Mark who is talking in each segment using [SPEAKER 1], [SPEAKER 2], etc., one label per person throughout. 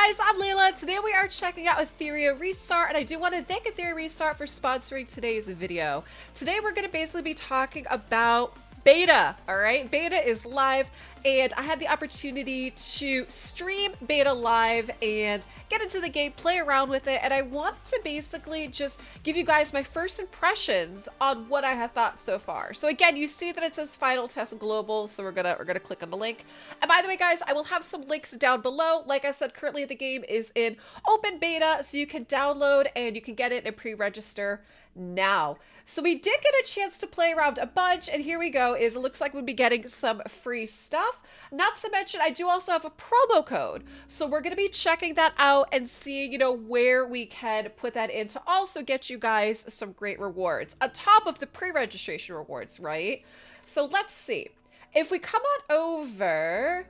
[SPEAKER 1] guys, I'm Layla. Today we are checking out Etheria Restart, and I do want to thank Etheria Restart for sponsoring today's video. Today we're going to basically be talking about beta, alright? Beta is live, and I had the opportunity to stream beta live and get into the game, play around with it, and I want to basically just give you guys my first impressions on what I have thought so far. So again, you see that it says Final Test Global, so we're gonna click on the link. And by the way, guys, I will have some links down below. Like I said, currently the game is in open beta, so you can download and you can get it and pre-register now. So we did get a chance to play around a bunch, and here we go. It looks like we'll be getting some free stuff. Not to mention, I do also have a promo code, so we're going to be checking that out and seeing, you know, where we can put that in to also get you guys some great rewards on top of the pre-registration rewards, right? So let's see. If we come on over,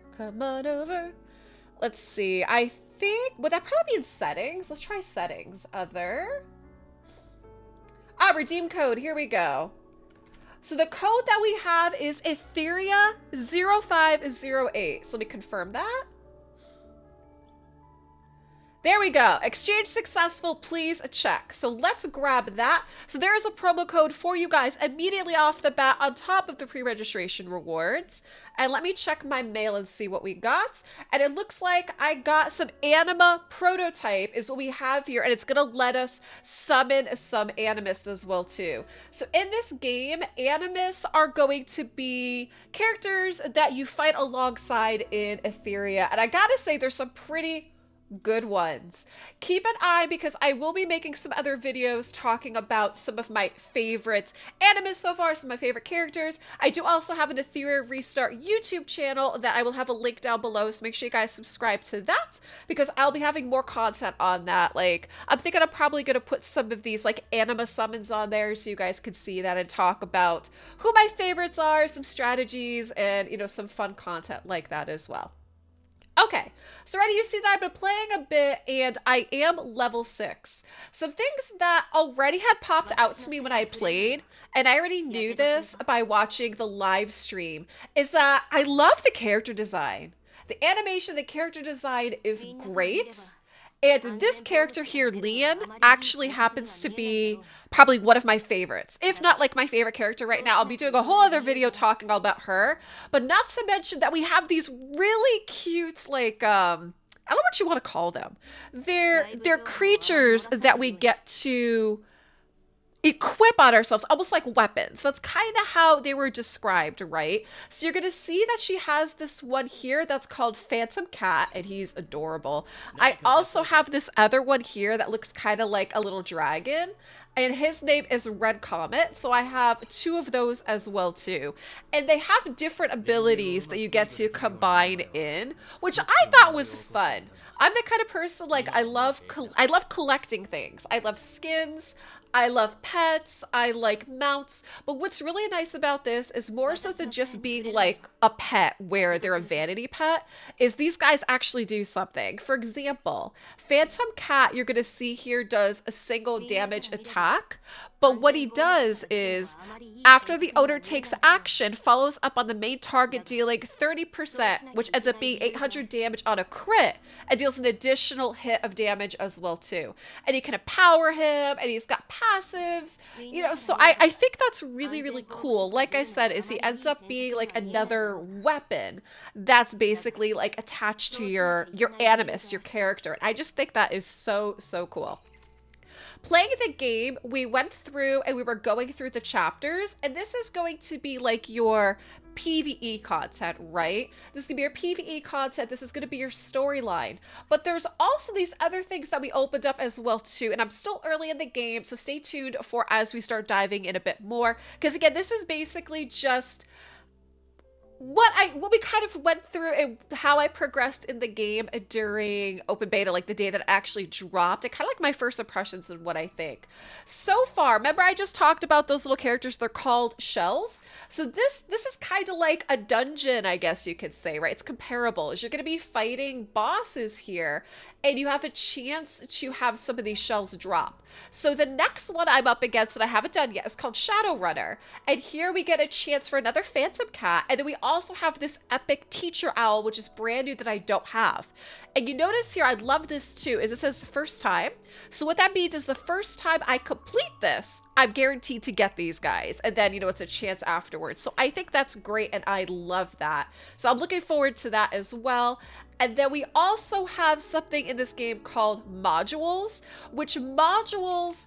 [SPEAKER 1] let's see. I think, would that probably be in settings? Let's try settings. Other. Redeem code, here we go. So the code that we have is Etheria 0508. So let me confirm that. There we go. Exchange successful, please check. So let's grab that. So there is a promo code for you guys immediately off the bat on top of the pre-registration rewards. And let me check my mail and see what we got. And it looks like I got some anima prototype is what we have here. And it's going to let us summon some animists as well too. So in this game, animists are going to be characters that you fight alongside in Etheria. And I gotta say, there's some pretty good ones. Keep an eye because I will be making some other videos talking about some of my favorite animes so far, some of my favorite characters. I do also have an Etheria Restart YouTube channel that I will have a link down below, so make sure you guys subscribe to that because I'll be having more content on that. Like, I'm thinking I'm probably going to put some of these like anima summons on there so you guys can see that and talk about who my favorites are, some strategies, and, you know, some fun content like that as well. Okay, so already you see that I've been playing a bit and I am level 6. Some things that already had popped out to me when I played, and I already knew this by watching the live stream, is that I love the character design. The animation, the character design is great. And this character here, Liam, actually happens to be probably one of my favorites. If not like my favorite character right now. I'll be doing a whole other video talking all about her. But not to mention that we have these really cute, like, I don't know what you want to call them. They're creatures that we get to equip on ourselves, almost like weapons. That's kind of how they were described, right? So you're going to see that she has this one here that's called Phantom Cat, and he's adorable. I also have this other one here that looks kind of like a little dragon, and his name is Red Comet, so I have 2 of those as well too. And they have different abilities that you get to combine in, which I thought was fun. I'm the kind of person, like, I love collecting things. I love skins, I love pets, I like mounts, but what's really nice about this is more so than just being like a pet where they're a vanity pet, is these guys actually do something. For example, Phantom Cat, you're gonna see here, does a single damage attack, but what he does is, after the owner takes action, follows up on the main target dealing 30%, which ends up being 800 damage on a crit, and deals an additional hit of damage as well too. And you can empower him, and he's got passives, you know, so I think that's really, really cool. Like I said, is he ends up being like another weapon that's basically like attached to your animus, your character. And I just think that is so, so cool. Playing the game, we went through and we were going through the chapters, and this is going to be like your PvE content, right? This is gonna be your PvE content. This is gonna be your storyline. But there's also these other things that we opened up as well too. And I'm still early in the game, so stay tuned for as we start diving in a bit more. Because again, this is basically just what we kind of went through and how I progressed in the game during open beta, like the day that it actually dropped. It kind of like my first impressions and what I think. So far, remember I just talked about those little characters, they're called shells. So this is kind of like a dungeon, I guess you could say, right? It's comparable. Is you're going to be fighting bosses here, and you have a chance to have some of these shells drop. So the next one I'm up against that I haven't done yet is called Shadowrunner. And here we get a chance for another Phantom Cat, and then we also also have this epic teacher owl, which is brand new that I don't have. And you notice here, I love this too, is it says first time. So what that means is the first time I complete this, I'm guaranteed to get these guys. And then, you know, it's a chance afterwards. So I think that's great and I love that. So I'm looking forward to that as well. And then we also have something in this game called modules, which modules,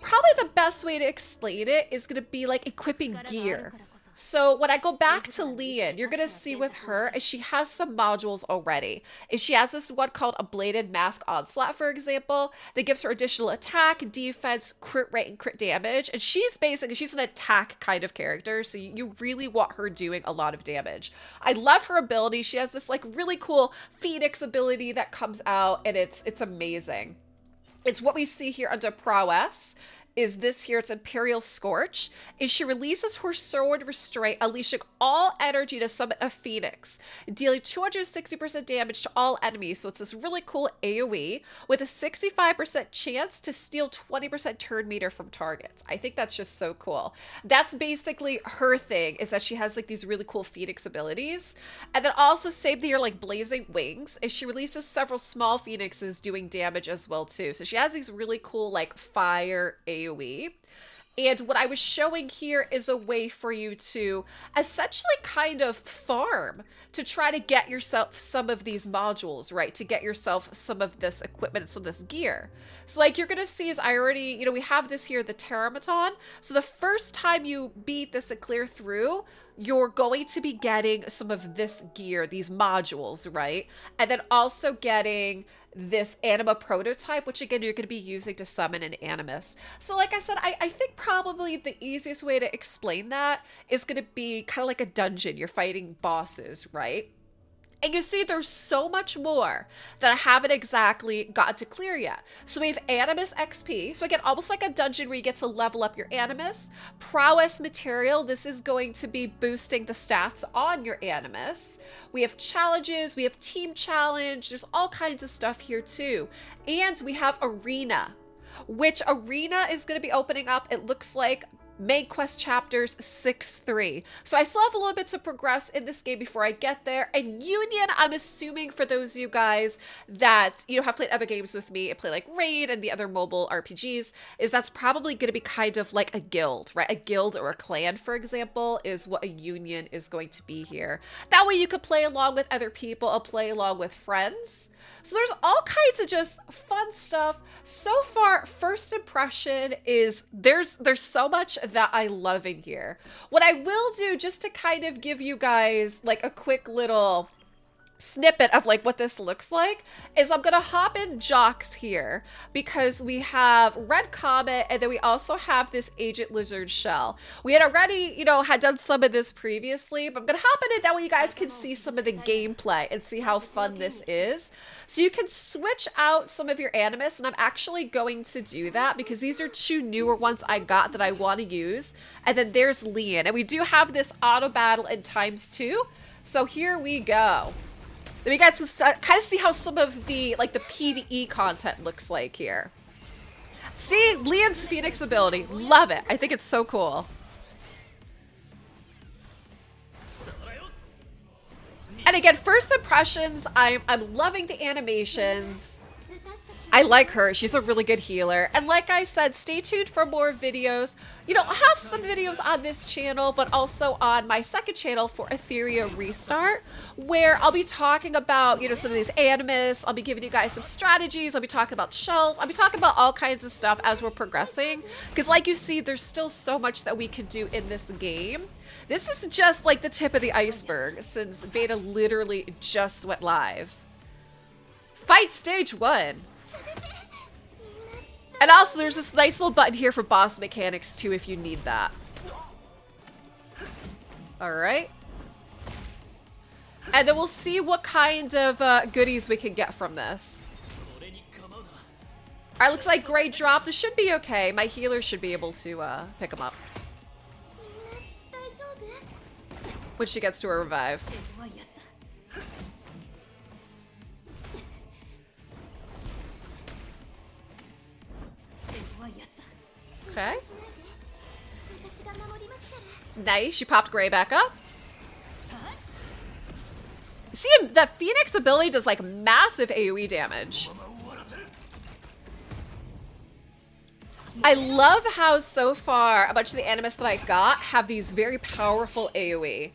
[SPEAKER 1] probably the best way to explain it is going to be like equipping gear. So when I go back to Leon, you're going to see with her, is she has some modules already. Is she has this one called a Bladed Mask Onslaught, for example, that gives her additional attack, defense, crit rate, and crit damage. And she's basically, she's an attack kind of character, so you really want her doing a lot of damage. I love her ability. She has this like really cool Phoenix ability that comes out, and it's amazing. It's what we see here under prowess. Is this here, it's Imperial Scorch, is she releases her sword restraint, unleashing all energy to summon a phoenix, dealing 260% damage to all enemies. So it's this really cool AoE with a 65% chance to steal 20% turn meter from targets. I think that's just so cool. That's basically her thing, is that she has like these really cool phoenix abilities. And then also same here, like Blazing Wings, is she releases several small phoenixes doing damage as well too. So she has these really cool like fire AoE. And what I was showing here is a way for you to essentially kind of farm to try to get yourself some of these modules, right? To get yourself some of this equipment, some of this gear. So like you're going to see is I already, you know, we have this here, the Terramaton. So the first time you beat this and clear through, you're going to be getting some of this gear, these modules, right? And then also getting this anima prototype, which again, you're going to be using to summon an animus. So like I said, I think probably the easiest way to explain that is going to be kind of like a dungeon. You're fighting bosses, right? And you see there's so much more that I haven't exactly gotten to clear yet. So we have Animus XP. So again, almost like a dungeon where you get to level up your Animus. Prowess material. This is going to be boosting the stats on your Animus. We have challenges. We have team challenge. There's all kinds of stuff here too. And we have Arena, which Arena is going to be opening up. It looks like main quest chapters 6-3. So I still have a little bit to progress in this game before I get there. And Union, I'm assuming for those of you guys that, you know, have played other games with me and play like Raid and the other mobile RPGs, is that's probably going to be kind of like a guild, right? A guild or a clan, for example, is what a union is going to be here. That way you could play along with other people or play along with friends. So there's all kinds of just fun stuff. So far, first impression is there's so much that I love in here. What I will do, just to kind of give you guys like a quick little snippet of like what this looks like, is I'm gonna hop in Jocks here because we have Red Comet and then we also have this Agent Lizard Shell. We had already, you know, had done some of this previously, but I'm gonna hop in it that way you guys can see some of the gameplay and see how fun this is. So you can switch out some of your Animus, and I'm actually going to do that because these are two newer ones I got that I want to use. And then there's Leon, and we do have this auto battle in ×2. So here we go. Then you guys can kind of see how some of the, like, the PvE content looks like here. See? Leon's Phoenix ability. Love it. I think it's so cool. And again, first impressions, I'm loving the animations. I like her. She's a really good healer. And like I said, stay tuned for more videos. You know, I'll have some videos on this channel, but also on my second channel for Etheria Restart, where I'll be talking about, you know, some of these animus. I'll be giving you guys some strategies. I'll be talking about shells. I'll be talking about all kinds of stuff as we're progressing. Because like you see, there's still so much that we can do in this game. This is just like the tip of the iceberg since beta literally just went live. Fight stage 1. And also there's this nice little button here for boss mechanics too if you need that. Alright. And then we'll see what kind of goodies we can get from this. Alright, looks like Gray dropped. This should be okay. My healer should be able to pick him up when she gets to her revive. Okay. Nice, she popped Gray back up. See, that Phoenix ability does like massive AoE damage. I love how so far a bunch of the animus that I got have these very powerful AoE.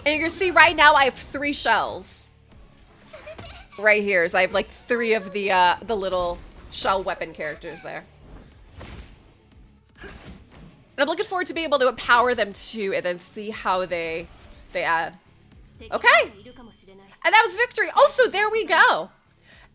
[SPEAKER 1] And you can see right now I have 3 shells. Right here, so I have like 3 of the little shell weapon characters there. And I'm looking forward to being able to empower them too and then see how they add. Okay. And that was victory. Oh, so there we go.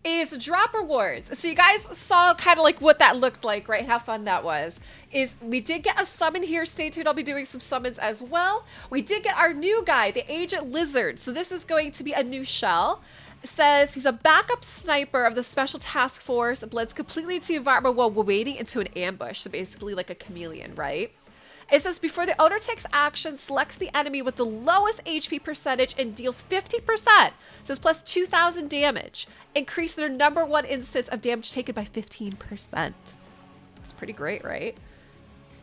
[SPEAKER 1] Is drop rewards. So you guys saw kind of like what that looked like, right? How fun that was. Is we did get a summon here. Stay tuned. I'll be doing some summons as well. We did get our new guy, the Agent Lizard. So this is going to be a new shell. It says he's a backup sniper of the Special Task Force. It blends completely into the environment while waiting into an ambush. So basically like a chameleon, right? It says before the owner takes action, selects the enemy with the lowest HP percentage and deals 50%. It says plus 2,000 damage. Increase their #1 instance of damage taken by 15%. It's pretty great, right?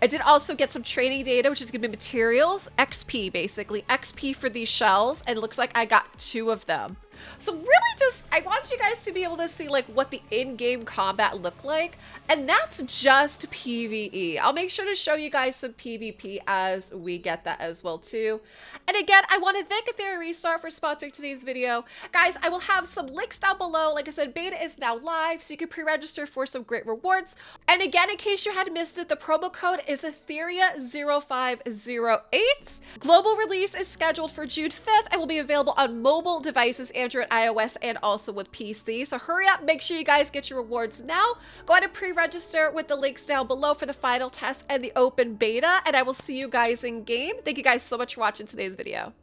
[SPEAKER 1] I did also get some training data, which is going to be materials, XP basically, XP for these shells, and it looks like I got 2 of them. So really just, I want you guys to be able to see like what the in-game combat looked like, and that's just PvE. I'll make sure to show you guys some PvP as we get that as well too. And again, I want to thank Etheria Restart for sponsoring today's video. Guys, I will have some links down below. Like I said, beta is now live, so you can pre-register for some great rewards. And again, in case you had missed it, the promo code is Etheria0508. Global release is scheduled for June 5th and will be available on mobile devices, Android, iOS, and also with PC. So hurry up, make sure you guys get your rewards now. Go ahead and pre-register with the links down below for the final test and the open beta, and I will see you guys in game. Thank you guys so much for watching today's video.